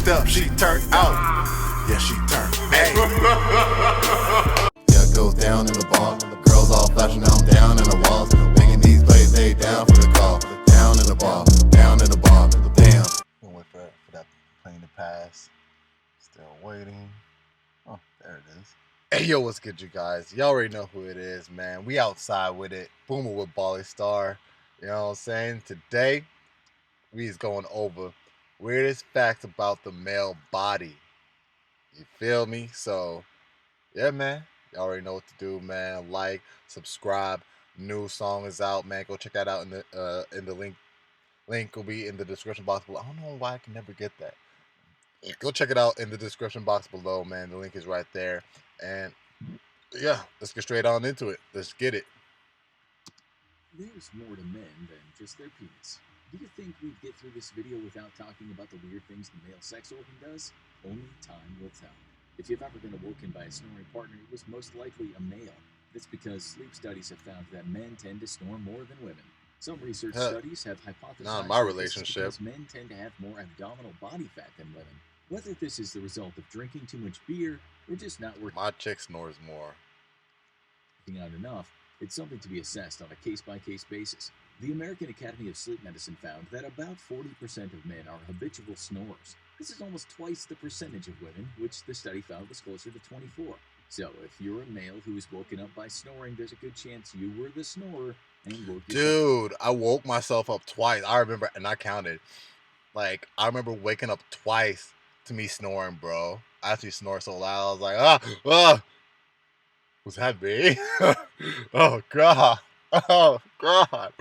up, she turned out. Yeah, she turned. Hey. Yeah, it goes down in the bar. Girls all flashing, now I'm down in the walls. Making these plays, they down for the call. Down in the bar, down in the bar. Damn. We'll wait for that plane to pass. Still waiting. Oh, there it is. Hey, yo, what's good, you guys? Y'all already know who it is, man. We outside with it. Boomer with Ballystar. You know what I'm saying? Today, we's going over weirdest facts about the male body. You feel me? So, yeah, man. Y'all already know what to do, man. Like, subscribe. New song is out, man. Go check that out in the link. Link will be in the description box below. I don't know why I can never get that. Go check it out in the description box below, man. The link is right there. And yeah, let's get straight on into it. Let's get it. There's more to men than just their penis. Do you think we'd get through this video without talking about the weird things the male sex organ does? Only time will tell. If you've ever been awoken by a snoring partner, it was most likely a male. That's because sleep studies have found that men tend to snore more than women. Some research studies have hypothesized not my relationship. because men tend to have more abdominal body fat than women. Whether this is the result of drinking too much beer or just not working My chick snores more. out enough, it's something to be assessed on a case-by-case basis. The American Academy of Sleep Medicine found that about 40% of men are habitual snorers. This is almost twice the percentage of women, which the study found was closer to 24. So if you're a male who is woken up by snoring, there's a good chance you were the snorer and woke Dude, I woke myself up twice. I remember, and I counted. Like, I remember waking up twice to me snoring, bro. I actually snore so loud. I was like, was that big? Oh, God. Oh, God.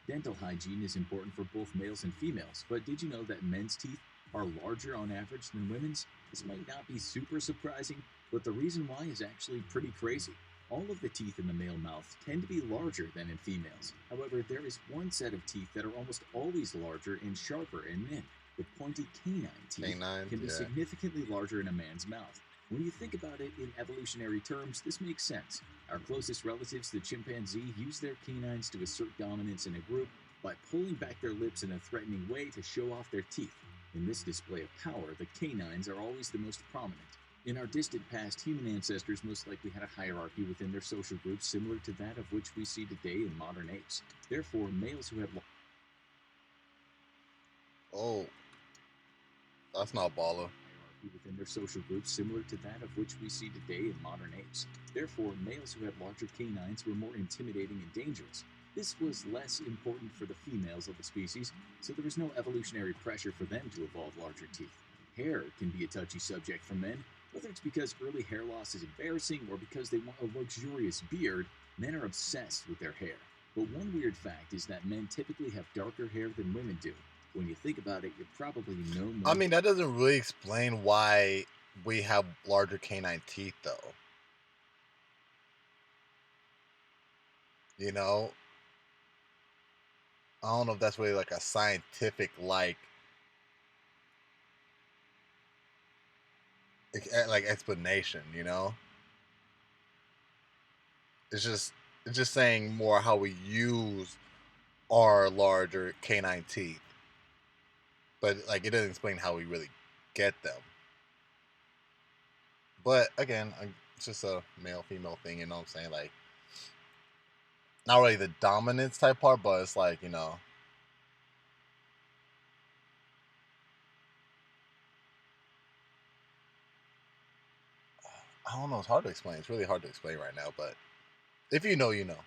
Dental hygiene is important for both males and females, but did you know that men's teeth are larger on average than women's? This might not be super surprising, but the reason why is actually pretty crazy. All of the teeth in the male mouth tend to be larger than in females. However, there is one set of teeth that are almost always larger and sharper in men. The pointy canine teeth can be significantly larger in a man's mouth. When you think about it in evolutionary terms, this makes sense. Our closest relatives, the chimpanzee, use their canines to assert dominance in a group by pulling back their lips in a threatening way to show off their teeth. In this display of power, the canines are always the most prominent. In our distant past, human ancestors most likely had a hierarchy within their social groups similar to that of which we see today in modern apes. Therefore, males who have that's not baller. Within their social groups similar to that of which we see today in modern apes. Therefore, males who had larger canines were more intimidating and dangerous. This was less important for the females of the species, so there was no evolutionary pressure for them to evolve larger teeth. Hair can be a touchy subject for men. Whether it's because early hair loss is embarrassing or because they want a luxurious beard, men are obsessed with their hair. But one weird fact is that men typically have darker hair than women do. When you think about it, you probably know more. I mean, that doesn't really explain why we have larger canine teeth, though. You know? I don't know if that's really like a scientific, like explanation, you know? It's just saying more how we use our larger canine teeth. But like, it doesn't explain how we really get them. But again, it's just a male-female thing, you know what I'm saying? Like, not really the dominance type part, but it's like, you know. I don't know, it's hard to explain. It's really hard to explain right now, but if you know, you know.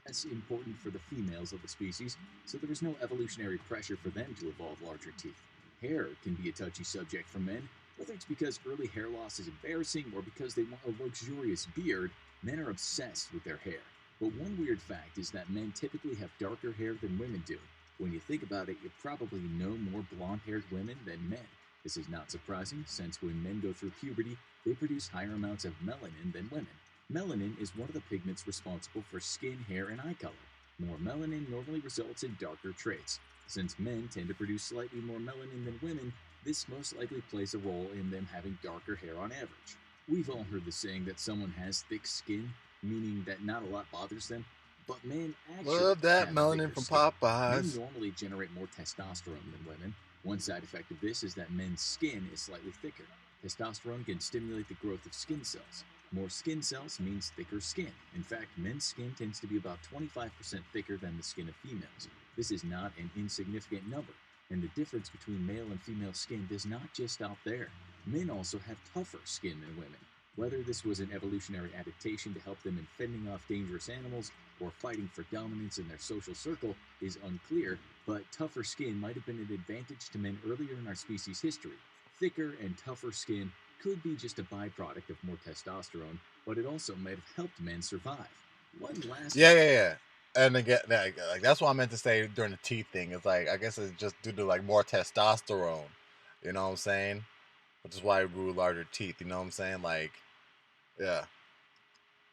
That's important for the females of the species, so there was no evolutionary pressure for them to evolve larger teeth. Hair can be a touchy subject for men. Whether it's because early hair loss is embarrassing or because they want a luxurious beard, men are obsessed with their hair. But one weird fact is that men typically have darker hair than women do. When you think about it, you probably know more blonde-haired women than men. This is not surprising, since when men go through puberty, they produce higher amounts of melanin than women. Melanin is one of the pigments responsible for skin, hair, and eye color. More melanin normally results in darker traits. Since men tend to produce slightly more melanin than women, this most likely plays a role in them having darker hair on average. We've all heard the saying that someone has thick skin, meaning that not a lot bothers them, but men actually love that have melanin from skin. Popeyes. Men normally generate more testosterone than women. One side effect of this is that men's skin is slightly thicker. Testosterone can stimulate the growth of skin cells. More skin cells means thicker skin. In fact, men's skin tends to be about 25% thicker than the skin of females. This is not an insignificant number, and the difference between male and female skin does not just stop there. Men also have tougher skin than women. Whether this was an evolutionary adaptation to help them in fending off dangerous animals or fighting for dominance in their social circle is unclear, but tougher skin might have been an advantage to men earlier in our species' history. Thicker and tougher skin could be just a byproduct of more testosterone, but it also might have helped men survive. One last Yeah. And again, like that's what I meant to say during the teeth thing. It's like I guess it's just due to like more testosterone. You know what I'm saying? Which is why we grew larger teeth. You know what I'm saying? Like, yeah.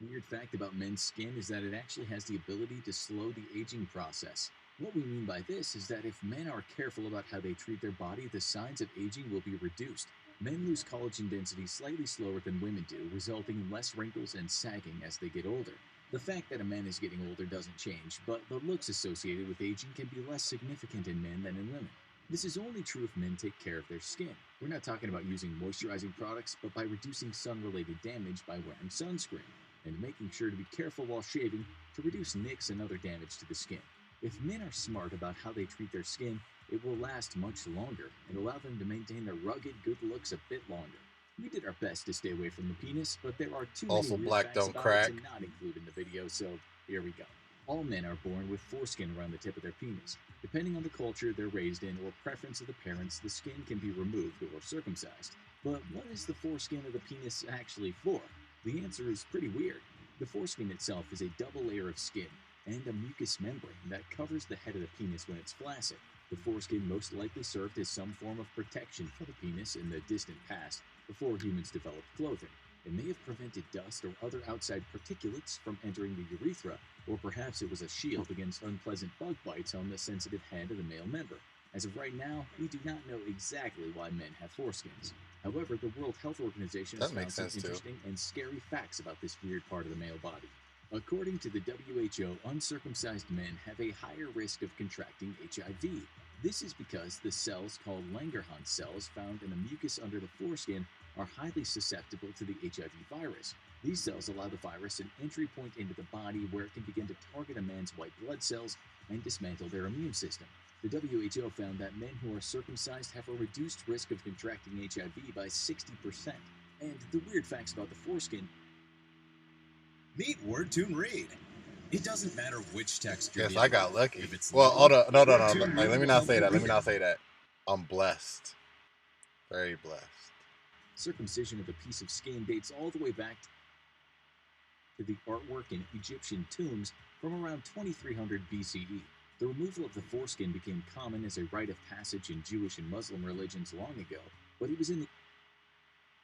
weird fact about men's skin is that it actually has the ability to slow the aging process. What we mean by this is that if men are careful about how they treat their body, the signs of aging will be reduced. Men lose collagen density slightly slower than women do, resulting in less wrinkles and sagging as they get older. The fact that a man is getting older doesn't change, but the looks associated with aging can be less significant in men than in women. This is only true if men take care of their skin. We're not talking about using moisturizing products, but by reducing sun-related damage by wearing sunscreen, and making sure to be careful while shaving to reduce nicks and other damage to the skin. If men are smart about how they treat their skin, it will last much longer and allow them to maintain their rugged good looks a bit longer. We did our best to stay away from the penis, but there are too Also, many weird black facts don't about crack. it to not include in the video, so here we go. All men are born with foreskin around the tip of their penis. Depending on the culture they're raised in or preference of the parents, the skin can be removed or circumcised. But what is the foreskin of the penis actually for? The answer is pretty weird. The foreskin itself is a double layer of skin and a mucous membrane that covers the head of the penis when it's flaccid. The foreskin most likely served as some form of protection for the penis in the distant past before humans developed clothing. It may have prevented dust or other outside particulates from entering the urethra, or perhaps it was a shield against unpleasant bug bites on the sensitive head of the male member. As of right now, we do not know exactly why men have foreskins. However, the World Health Organization has That found makes some sense, too. interesting and scary facts about this weird part of the male body. According to the WHO, uncircumcised men have a higher risk of contracting HIV. This is because the cells called Langerhans cells found in the mucus under the foreskin are highly susceptible to the HIV virus. These cells allow the virus an entry point into the body where it can begin to target a man's white blood cells and dismantle their immune system. The WHO found that men who are circumcised have a reduced risk of contracting HIV by 60%. And the weird facts about the foreskin. Meet WordTune Read. It doesn't matter which text you're Guess I dealing got with. lucky. If it's Well, long, hold on. No. WordTune Like, Read let me will not help say you that. Let read me it. not say that. I'm blessed. Very blessed. Circumcision of a piece of skin dates all the way back to the artwork in Egyptian tombs from around 2300 BCE. The removal of the foreskin became common as a rite of passage in Jewish and Muslim religions long ago, but it was in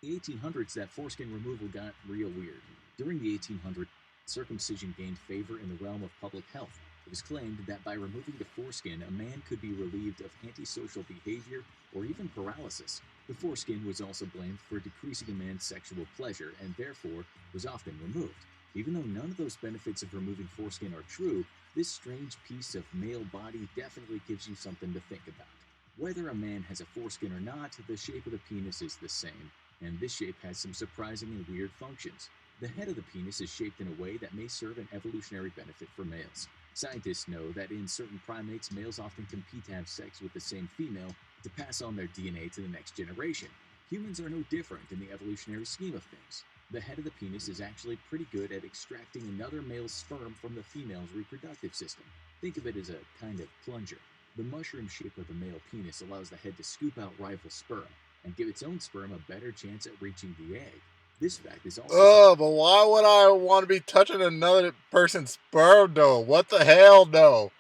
the 1800s that foreskin removal got real weird. During the 1800s, circumcision gained favor in the realm of public health. It was claimed that by removing the foreskin, a man could be relieved of antisocial behavior or even paralysis. The foreskin was also blamed for decreasing a man's sexual pleasure and therefore was often removed. Even though none of those benefits of removing foreskin are true, this strange piece of male body definitely gives you something to think about. Whether a man has a foreskin or not, the shape of the penis is the same, and this shape has some surprising and weird functions. The head of the penis is shaped in a way that may serve an evolutionary benefit for males. Scientists know that in certain primates, males often compete to have sex with the same female to pass on their DNA to the next generation. Humans are no different in the evolutionary scheme of things. The head of the penis is actually pretty good at extracting another male's sperm from the female's reproductive system. Think of it as a kind of plunger. The mushroom shape of the male penis allows the head to scoop out rival sperm and give its own sperm a better chance at reaching the egg. This fact is also Oh, but why would I want to be touching another person's sperm, though? What the hell, no?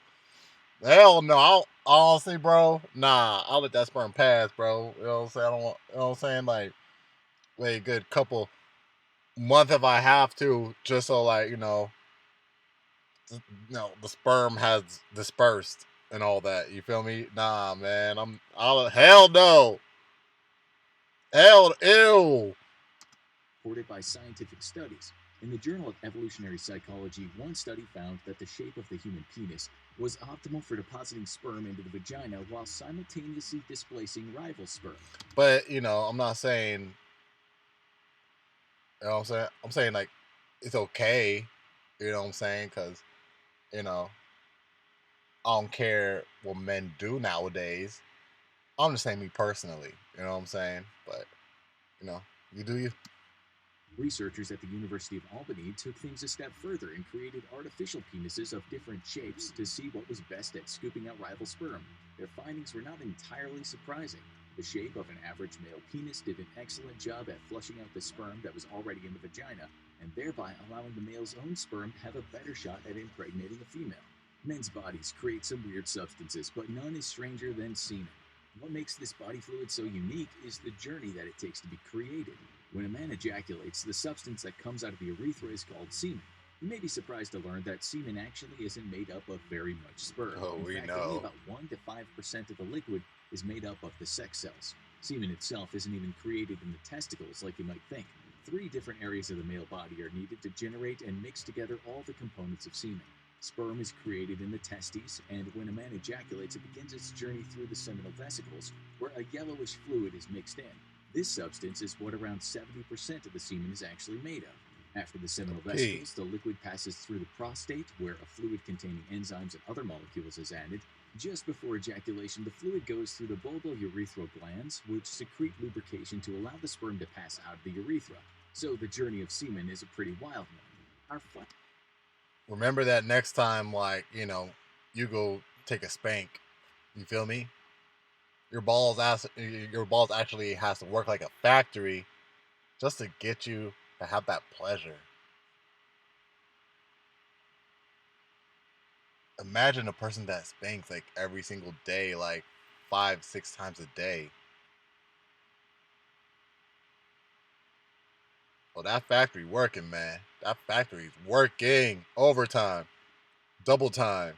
Hell no. Honestly, bro, nah. I'll let that sperm pass, bro. You know what I'm saying? I don't want, you know what I'm saying? Like, wait a good couple months if I have to, just so, like, the sperm has dispersed and all that. You feel me? Nah, man. Hell no. Hell, ew. supported by scientific studies. In the Journal of Evolutionary Psychology, one study found that the shape of the human penis was optimal for depositing sperm into the vagina while simultaneously displacing rival sperm. But I'm not saying. You know what I'm saying? I'm saying like it's okay. You know what I'm saying? Because I don't care what men do nowadays. I'm just saying me personally. You know what I'm saying? But you do you. Researchers at the University of Albany took things a step further and created artificial penises of different shapes to see what was best at scooping out rival sperm. Their findings were not entirely surprising. The shape of an average male penis did an excellent job at flushing out the sperm that was already in the vagina, and thereby allowing the male's own sperm to have a better shot at impregnating a female. Men's bodies create some weird substances, but none is stranger than semen. What makes this body fluid so unique is the journey that it takes to be created. When a man ejaculates, the substance that comes out of the urethra is called semen. You may be surprised to learn that semen actually isn't made up of very much sperm. Oh, in fact, only about 1 to 5% of the liquid is made up of the sex cells. Semen itself isn't even created in the testicles like you might think. 3 different areas of the male body are needed to generate and mix together all the components of semen. Sperm is created in the testes, and when a man ejaculates, it begins its journey through the seminal vesicles, where a yellowish fluid is mixed in. This substance is what around 70% of the semen is actually made of. After the seminal vesicles, the liquid passes through the prostate, where a fluid containing enzymes and other molecules is added. Just before ejaculation, the fluid goes through the bulbourethral glands, which secrete lubrication to allow the sperm to pass out of the urethra. So the journey of semen is a pretty wild one. Remember that next time, you go take a spank. You feel me? Your balls actually has to work like a factory just to get you to have that pleasure. Imagine a person that spanks like every single day, like 5-6 times a day. Well, that factory working, man. That factory's working overtime, double time.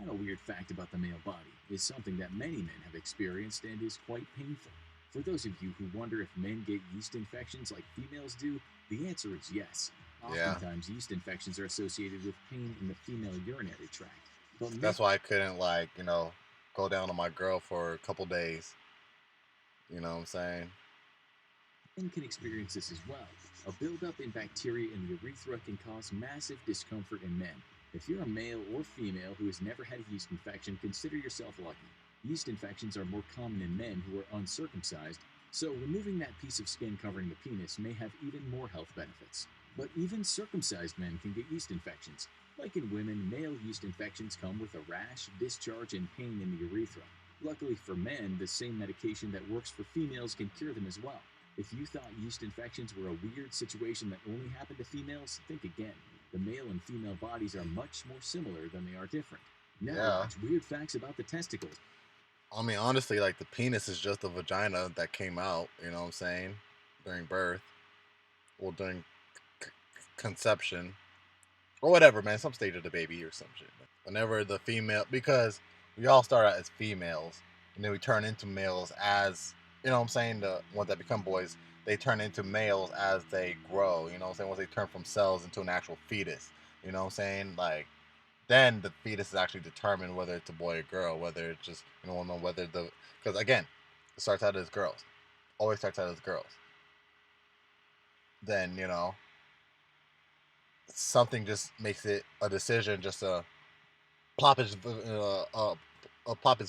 A weird fact about the male body is something that many men have experienced and is quite painful. For those of you who wonder if men get yeast infections like females do, the answer is yes. Oftentimes, yeast infections are associated with pain in the female urinary tract. But that's why I couldn't, go down on my girl for a couple days. You know what I'm saying? Men can experience this as well. A buildup in bacteria in the urethra can cause massive discomfort in men. If you're a male or female who has never had a yeast infection, consider yourself lucky. Yeast infections are more common in men who are uncircumcised, so removing that piece of skin covering the penis may have even more health benefits. But even circumcised men can get yeast infections. Like in women, male yeast infections come with a rash, discharge, and pain in the urethra. Luckily for men, the same medication that works for females can cure them as well. If you thought yeast infections were a weird situation that only happened to females, think again. The male and female bodies are much more similar than they are different. Now, watch weird facts about the testicles. I mean, honestly, the penis is just a vagina that came out, you know what I'm saying, during birth. Well, during conception. Or whatever, man, some stage of the baby or some shit. Whenever the female, because we all start out as females, and then we turn into males as, you know what I'm saying, the ones that become boys, they turn into males as they grow, you know what I'm saying, once they turn from cells into an actual fetus, you know what I'm saying, then the fetus is actually determined whether it's a boy or girl, whether it's just, because again, it starts out as girls, always starts out as girls. Then, something just makes it a decision just to plop his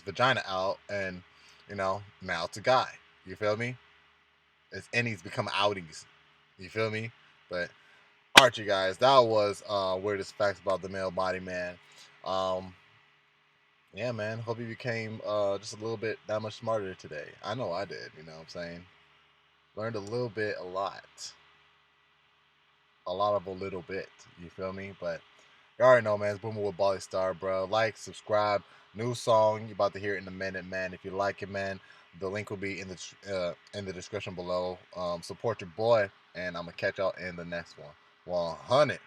vagina out, and, now it's a guy, you feel me? Its innies become outies. You feel me? But alright, you guys, that was weirdest facts about the male body, man. Yeah, man. Hope you became just a little bit that much smarter today. I know I did, you know what I'm saying? Learned a little bit, a lot. A lot of a little bit. You feel me? But you already know, man. It's Boomer with Bali Star, bro. Like, subscribe. New song. You're about to hear it in a minute, man. If you like it, man, the link will be in the description below. Support your boy, and I'm gonna catch y'all in the next one. 100.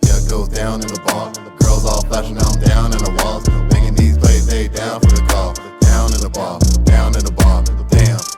Yeah, it goes down in the bar. Girls all flashing, now I'm down in the walls. Making these plays, they down for the call. Down in the bar, down in the bar.